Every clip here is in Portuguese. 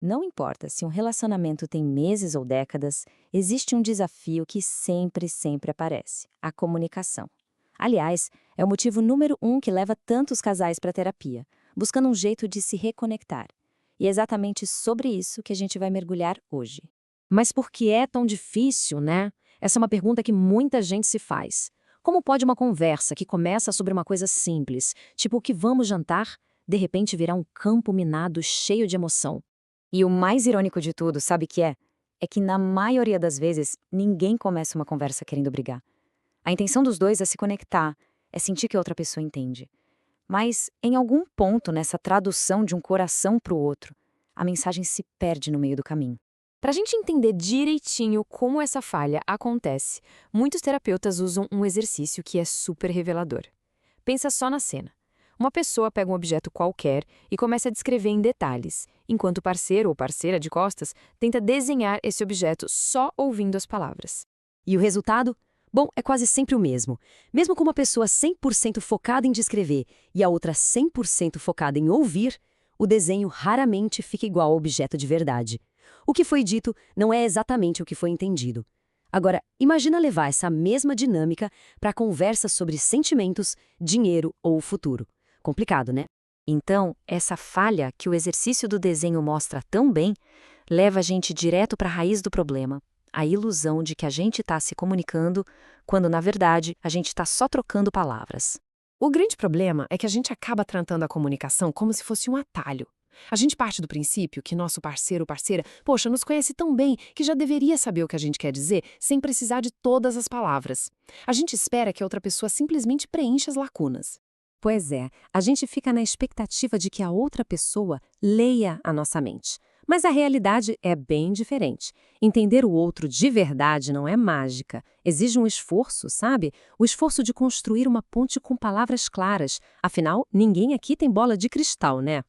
Não importa se um relacionamento tem meses ou décadas, existe um desafio que sempre aparece: a comunicação. Aliás, é o motivo número um que leva tantos casais para terapia, buscando um jeito de se reconectar. E é exatamente sobre isso que a gente vai mergulhar hoje. Mas por que é tão difícil, né? Essa é uma pergunta que muita gente se faz. Como pode uma conversa que começa sobre uma coisa simples, tipo o que vamos jantar, de repente virar um campo minado cheio de emoção? E o mais irônico de tudo, sabe o que é? É que na maioria das vezes, ninguém começa uma conversa querendo brigar. A intenção dos dois é se conectar, é sentir que a outra pessoa entende. Mas, em algum ponto nessa tradução de um coração para o outro, a mensagem se perde no meio do caminho. Para a gente entender direitinho como essa falha acontece, muitos terapeutas usam um exercício que é super revelador. Pensa só na cena. Uma pessoa pega um objeto qualquer e começa a descrever em detalhes, enquanto o parceiro ou parceira de costas tenta desenhar esse objeto só ouvindo as palavras. E o resultado? Bom, é quase sempre o mesmo. Mesmo com uma pessoa 100% focada em descrever e a outra 100% focada em ouvir, o desenho raramente fica igual ao objeto de verdade. O que foi dito não é exatamente o que foi entendido. Agora, imagina levar essa mesma dinâmica para conversas sobre sentimentos, dinheiro ou o futuro. Complicado, né? Então, essa falha que o exercício do desenho mostra tão bem, leva a gente direto para a raiz do problema, a ilusão de que a gente está se comunicando, quando na verdade a gente está só trocando palavras. O grande problema é que a gente acaba tratando a comunicação como se fosse um atalho. A gente parte do princípio que nosso parceiro ou parceira, poxa, nos conhece tão bem que já deveria saber o que a gente quer dizer sem precisar de todas as palavras. A gente espera que a outra pessoa simplesmente preencha as lacunas. Pois é, a gente fica na expectativa de que a outra pessoa leia a nossa mente. Mas a realidade é bem diferente. Entender o outro de verdade não é mágica. Exige um esforço, sabe? O esforço de construir uma ponte com palavras claras. Afinal, ninguém aqui tem bola de cristal, né?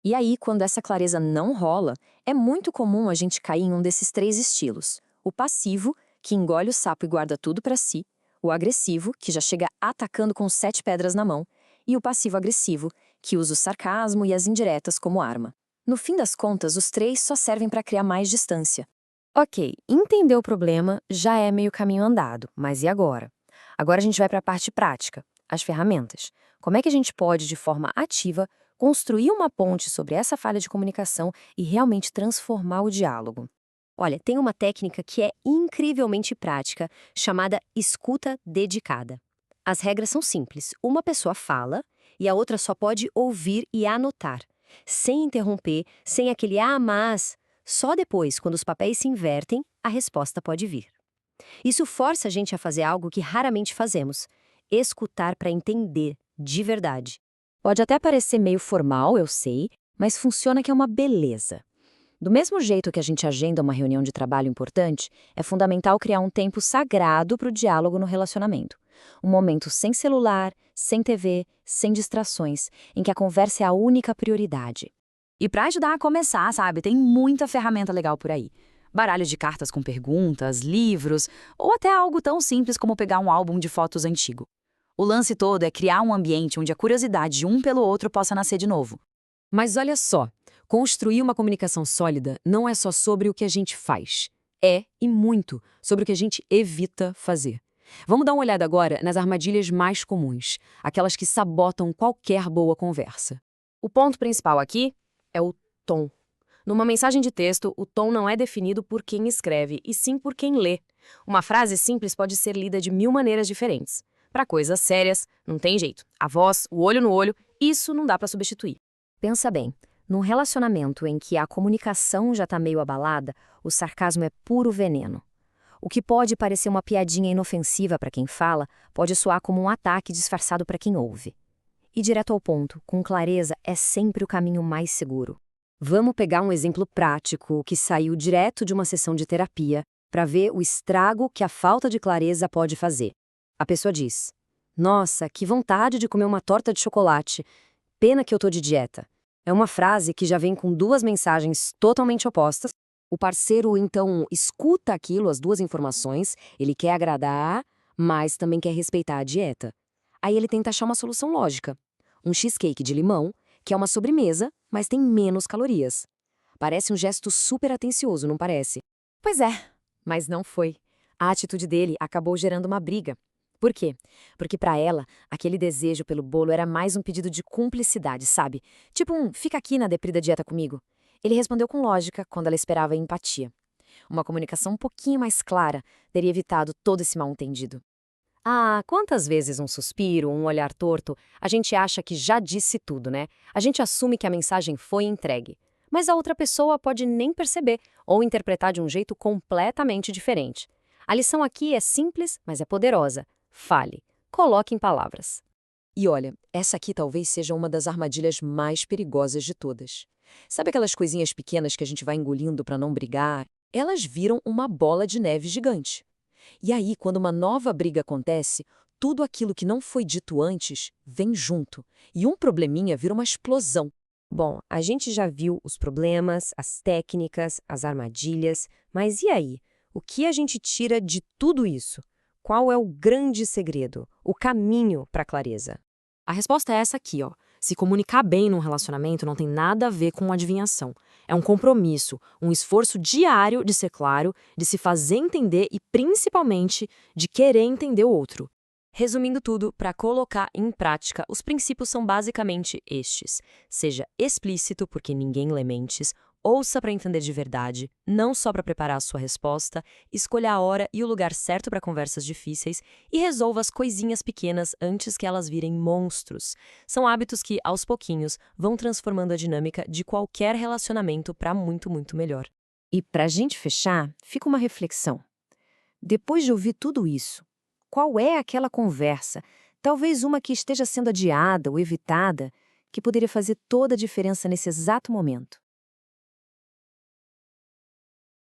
E aí, quando essa clareza não rola, é muito comum a gente cair em um desses três estilos: o passivo, que engole o sapo e guarda tudo para si; o agressivo, que já chega atacando com 7 pedras na mão; e o passivo-agressivo, que usa o sarcasmo e as indiretas como arma. No fim das contas, os três só servem para criar mais distância. Ok, entender o problema já é meio caminho andado, mas e agora? Agora a gente vai para a parte prática, as ferramentas. Como é que a gente pode, de forma ativa, construir uma ponte sobre essa falha de comunicação e realmente transformar o diálogo? Olha, tem uma técnica que é incrivelmente prática, chamada escuta dedicada. As regras são simples. Uma pessoa fala e a outra só pode ouvir e anotar, sem interromper, sem aquele "ah, mas". Só depois, quando os papéis se invertem, a resposta pode vir. Isso força a gente a fazer algo que raramente fazemos: escutar para entender, de verdade. Pode até parecer meio formal, eu sei, mas funciona que é uma beleza. Do mesmo jeito que a gente agenda uma reunião de trabalho importante, é fundamental criar um tempo sagrado para o diálogo no relacionamento. Um momento sem celular, sem TV, sem distrações, em que a conversa é a única prioridade. E para ajudar a começar, sabe, tem muita ferramenta legal por aí. Baralhos de cartas com perguntas, livros, ou até algo tão simples como pegar um álbum de fotos antigo. O lance todo é criar um ambiente onde a curiosidade de um pelo outro possa nascer de novo. Mas olha só, construir uma comunicação sólida não é só sobre o que a gente faz. É, e muito, sobre o que a gente evita fazer. Vamos dar uma olhada agora nas armadilhas mais comuns, aquelas que sabotam qualquer boa conversa. O ponto principal aqui é o tom. Numa mensagem de texto, o tom não é definido por quem escreve, e sim por quem lê. Uma frase simples pode ser lida de 1000 maneiras diferentes. Para coisas sérias, não tem jeito. A voz, o olho no olho, isso não dá para substituir. Pensa bem, num relacionamento em que a comunicação já está meio abalada, o sarcasmo é puro veneno. O que pode parecer uma piadinha inofensiva para quem fala, pode soar como um ataque disfarçado para quem ouve. E direto ao ponto, com clareza, é sempre o caminho mais seguro. Vamos pegar um exemplo prático que saiu direto de uma sessão de terapia para ver o estrago que a falta de clareza pode fazer. A pessoa diz: "Nossa, que vontade de comer uma torta de chocolate. Pena que eu tô de dieta." É uma frase que já vem com duas mensagens totalmente opostas. O parceiro, então, escuta aquilo, as duas informações, ele quer agradar, mas também quer respeitar a dieta. Aí ele tenta achar uma solução lógica. Um cheesecake de limão, que é uma sobremesa, mas tem menos calorias. Parece um gesto super atencioso, não parece? Pois é, mas não foi. A atitude dele acabou gerando uma briga. Por quê? Porque para ela, aquele desejo pelo bolo era mais um pedido de cumplicidade, sabe? Tipo fica aqui na deprida dieta comigo. Ele respondeu com lógica quando ela esperava empatia. Uma comunicação um pouquinho mais clara teria evitado todo esse mal-entendido. Ah, quantas vezes um suspiro, um olhar torto, a gente acha que já disse tudo, né? A gente assume que a mensagem foi entregue. Mas a outra pessoa pode nem perceber ou interpretar de um jeito completamente diferente. A lição aqui é simples, mas é poderosa. Fale. Coloque em palavras. E olha, essa aqui talvez seja uma das armadilhas mais perigosas de todas. Sabe aquelas coisinhas pequenas que a gente vai engolindo para não brigar? Elas viram uma bola de neve gigante. E aí, quando uma nova briga acontece, tudo aquilo que não foi dito antes vem junto. E um probleminha vira uma explosão. Bom, a gente já viu os problemas, as técnicas, as armadilhas, mas e aí? O que a gente tira de tudo isso? Qual é o grande segredo, o caminho para a clareza? A resposta é essa aqui, ó. Se comunicar bem num relacionamento não tem nada a ver com adivinhação. É um compromisso, um esforço diário de ser claro, de se fazer entender e, principalmente, de querer entender o outro. Resumindo tudo, para colocar em prática, os princípios são basicamente estes. Seja explícito, porque ninguém lê mentes, ouça para entender de verdade, não só para preparar a sua resposta, escolha a hora e o lugar certo para conversas difíceis e resolva as coisinhas pequenas antes que elas virem monstros. São hábitos que, aos pouquinhos, vão transformando a dinâmica de qualquer relacionamento para muito, muito melhor. E para a gente fechar, fica uma reflexão. Depois de ouvir tudo isso, qual é aquela conversa, talvez uma que esteja sendo adiada ou evitada, que poderia fazer toda a diferença nesse exato momento?